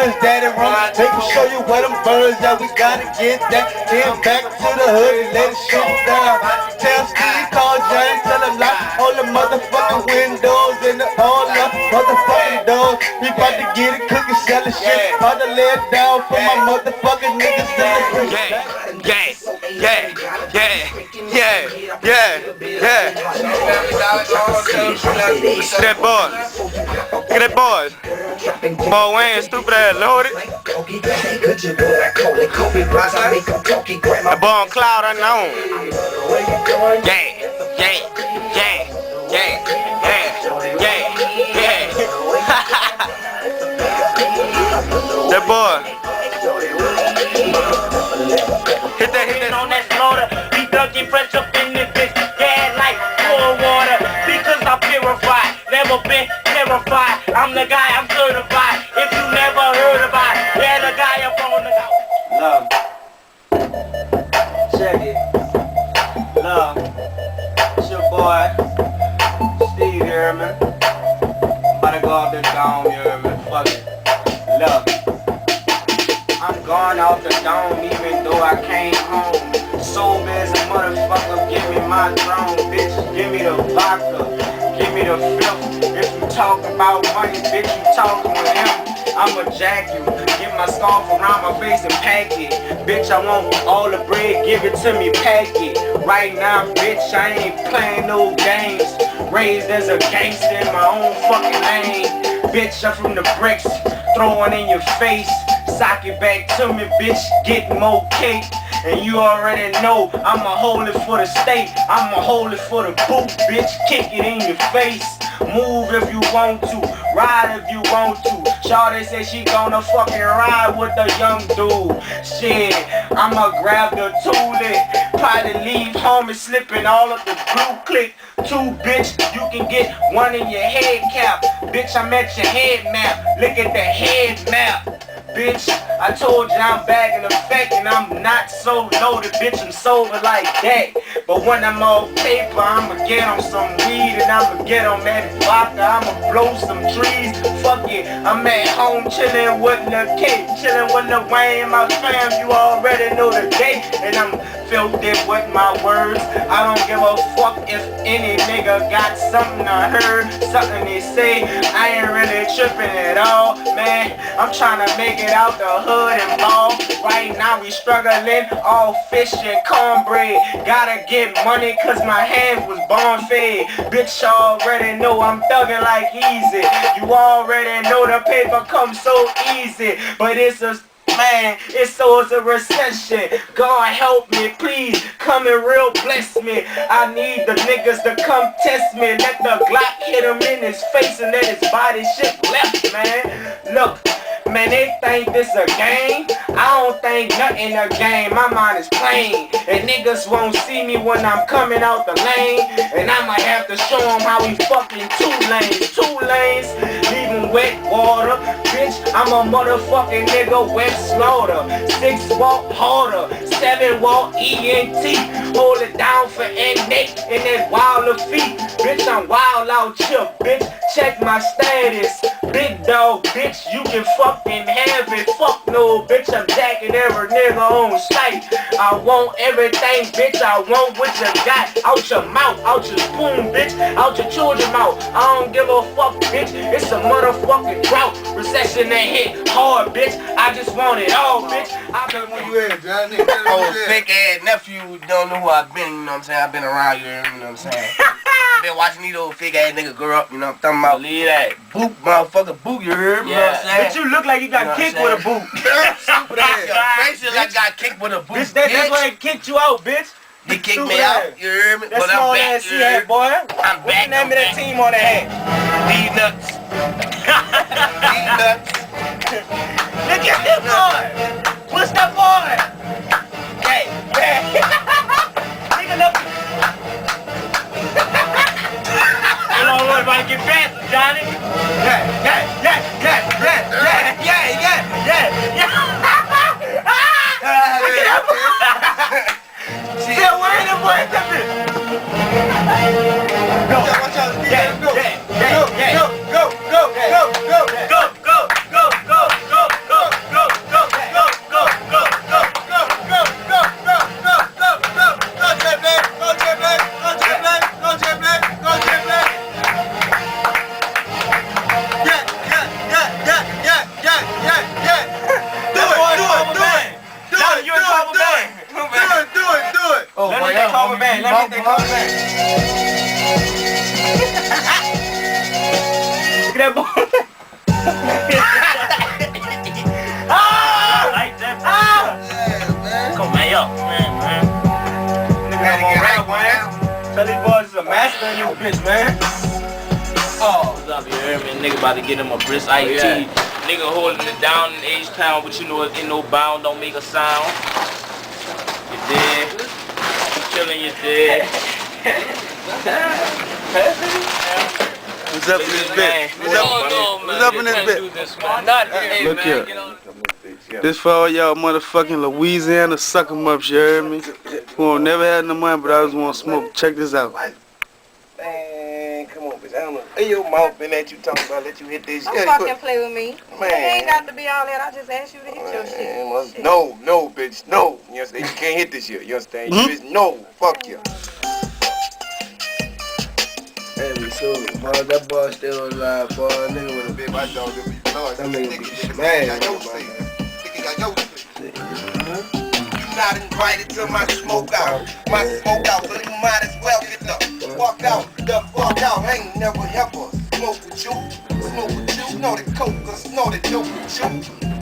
his daddy room. Take him show you where them birds at. We gotta get that. Then back to the hood and let it shit down. Tell Steve, call James, tell him lock all the motherfucking windows and all the motherfucking doors. We about to get it cooking, selling shit. About to lay it down for my motherfucking niggas in the bridge. That boy. Look at that boy. Boy Wayne, stupid ass loaded. That boy on cloud unknown. That boy. Hit that. On that slaughter, he ducking fresh up in this bitch. Yeah, like cold water. Because I'm purified, never been terrified. I'm the guy, I'm certified. If you never heard about it, yeah, the guy up on the go. Love. Check it. Love. It's your boy, Steve, you hear me? About to go off this dome, you hear me? Fuck it. Love. I'm gone off the dome even though I came home. Sober as a motherfucker, give me my throne, bitch. Give me the vodka, give me the filth. If you talk about money, bitch, you talking with him. I'ma jack you, get my scarf around my face and pack it. Bitch, I want all the bread, give it to me, pack it. Right now, bitch, I ain't playing no games. Raised as a gangster in my own fucking lane. Bitch, I'm from the bricks, throwing in your face. Sock it back to me, bitch, get more cake. And you already know, I'ma hold it for the state. I'ma hold it for the boot, bitch, kick it in your face. Move if you want to, ride if you want to. Shawty say she gonna fucking ride with the young dude. Shit, I'ma grab the toolie. Probably leave home and slipping all of the blue click. Two, bitch, you can get one in your head cap. Bitch, I'm at your head map. Look at the head map. Bitch, I told you I'm back in effect and I'm not so loaded, bitch, I'm sober like that. But when I'm off paper, I'ma get on some weed and I'ma get on that vodka, I'ma blow some trees. Fuck it, I'm at home chillin' with the cake, chillin' with the Wayne, my fam, you already know the day. And I'm filthy with my words, I don't give a fuck if any nigga got something I heard, something they say. I ain't really trippin' at all, man, I'm tryna make it out the hood and ball. Right now we struggling, all fish and cornbread. Gotta get money cause my hands was born fed. Bitch, already know I'm thugging like easy. You already know the paper comes so easy. But it's a man, it's a recession. God help me, please, come and real bless me. I need the niggas to come test me. Let the Glock hit him in his face and let his body shit left, man. Look, man, they think this a game. I don't think nothing a game. My mind is plain. And niggas won't see me when I'm coming out the lane. And I might have to show them how we fucking two lanes. Two lanes, leaving wet water. Bitch, I'm a motherfucking nigga wet slaughter. 6 walk harder, 7 walk ENT. Hold it down for Nick and that wilder feet. Bitch, I'm wild out here, bitch. Check my status. Big dog, bitch, you can fucking have it. Fuck no, bitch, I'm jacking every nigga on sight. I want everything, bitch, I want what you got. Out your mouth, out your spoon, bitch, out your children's mouth. I don't give a fuck, bitch, it's a motherfucking drought. Recession that hit hard, bitch, I just want it all, bitch. Tell them where you at, John. Oh, fake ass nephew, don't know who I've been, you know what I'm saying? I've been around you, you know what I'm saying? I've been watching these old fake ass niggas grow up, you know what I'm talking about? Believe that. Boot, motherfucker, boot, you heard me? You know what I'm saying? But you look like you got kicked with a boot. Stupid ass. Your face is like I got kicked with a boot. Bitch, that's why they kicked you out, bitch. He kicked me out, you heard me? That But small I'm back, ass you he had, heard me? boy. I'm What's back, the name of that I'm team on the hat? These nuts. These nuts. Look at this boy. Push that boy. Hey, hey. Nigga, look. You don't worry about to get faster, Johnny. Still wearing the boy. Go. Watch out, Steve. Go. Go. they call that? Look at that boy. Like that. Come man, yo, man. Nigga, I'm on rap, man. Tell these boys it's a master in your bitch, man. Oh, what's up, you heard me? Nigga about to get him a brisk IT. Nigga holding it down in H-Town, but you know it ain't no bound, don't make a sound. You dead. You chilling, you dead. What's up in this bitch? What's up in this bitch? Look here. This for all y'all motherfucking Louisiana suck 'em ups, you heard me? Who don't never had no money, but I just want to smoke. Check this out. Man, come on, bitch. I don't know. Hey, your mouth been at you talking about let you hit this shit. Don't fucking play with me. Man. It ain't got to be all that. I just asked you to hit your shit. No, bitch, no. You understand? You can't hit this shit. You understand? You bitch, no. Fuck you. Hey, so, boy, that boy still alive, boy. Nigga with a big white dog, that nigga be mad. You not invited to my smoke out. My smoke out, so you might as well get the fuck out. The fuck out. I ain't never ever smoke with you. Smoke with you. Know the coke, snort it, dope with you.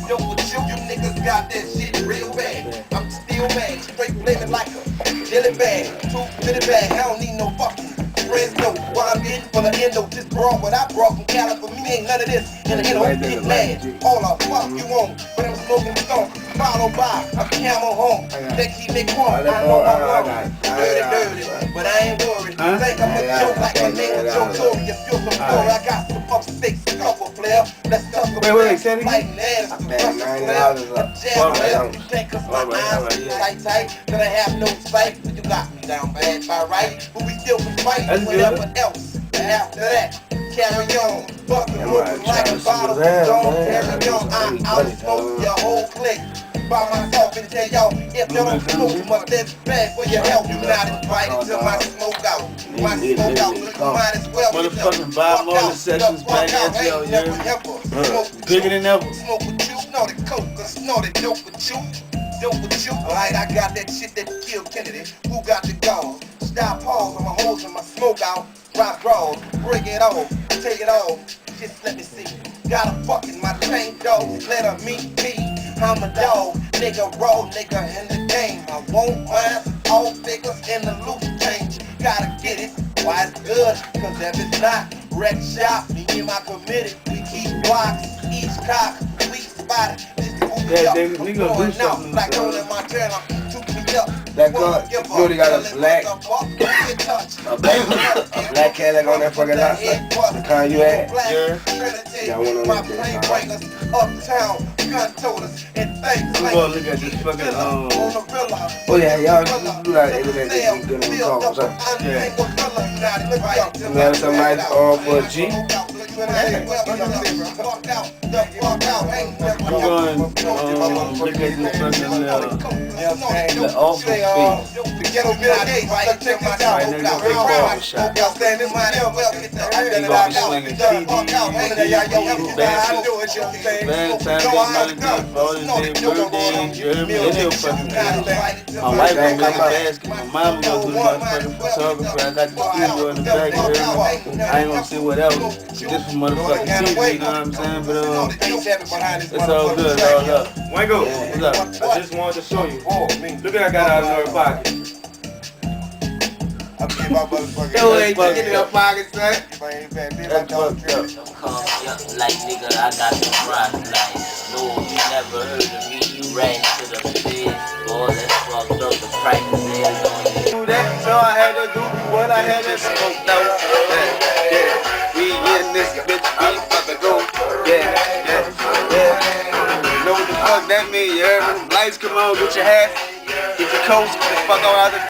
Dope with you. You niggas got that shit real bad. I'm still mad. Straight flaming like a jelly bag. Too jelly bag. I don't need no fucking friends, no. What I'm getting for the endo, just brought what I brought from Cali. For me ain't none of this. And the endo get mad. All the fuck you want. But I'm smoking skunk. Followed by a camel home. They keep me quiet. I know I'm wrong. Dirty. But I ain't worried. Think I'm a joke like my name is Joe Torre. You feel some story. I got some up stakes, couple player. Let's talk about fighting ass. You think cause my eyes tight. That I have no sight. But you got me down bad by right. But we still can fight whatever else. And after that, carry on. Fucking moving like a bottle. Don't carry on. I'll smoke your whole clique. By myself and tell y'all if you don't smoke much, that's bad for your health. You not invited to my smoke out. My smoke out, so you might as well Motherfucking Bob Marley sessions back at y'all, yeah. Bigger than ever. Smoke with you, know the coke, snort it, dope with you. Dope with you. Alright, I got that shit that killed Kennedy. Who got the gauze? Stop pause on my hoes and my smoke out. Rock draws, break it off, take it off. Just let me see. Got a fucking my chain dog, let her meet me. I'm a dog, nigga roll, nigga in the game. I won't mind all figures in the loose change. Gotta get it, why it's good, cause if it's not, wreck shop, me and my committee, we keep blocks, each cock, we spotted, this booty up, we going out, like on in Montana, took me up. That girl, you know they got a black Cadillac on that fucking outside. The kind you had? Yeah, I went on that bitch. Uptown, gun toters, and things like Look at this fucking, oh yeah, y'all do that internet that you good on the call, yeah. You have some nice for a G? I'm going look at this fucking the office space. The ghetto Bill Gates, right next to the barber shop. Y'all stand in line and well get the Slinging CDs, bad time, all his damn birthdays, you heard me? They still fucking good. My wife gonna make a basket, my mama gonna do the motherfucking photography, I got the studio in the back, you heard me? I ain't gonna see what else. This for motherfucking TV, you know what I'm saying? But it's all good, it's all up. Wango, What's up? I just wanted to show you. Look what I got out of her pocket. Yo, ain't taking your pocket, son. That's fucked up. Come up like nigga, I got some rock like. No, you never heard of me, you ran to the biz. Boy, that's fucked up, the price is on you. Do that, so I had to do what I had to smoke out. Yeah, we in this bitch, we about to go. Yeah. Know what the fuck that mean, you heard me? Lights come on, get your hat, get your coat, get the fuck out of the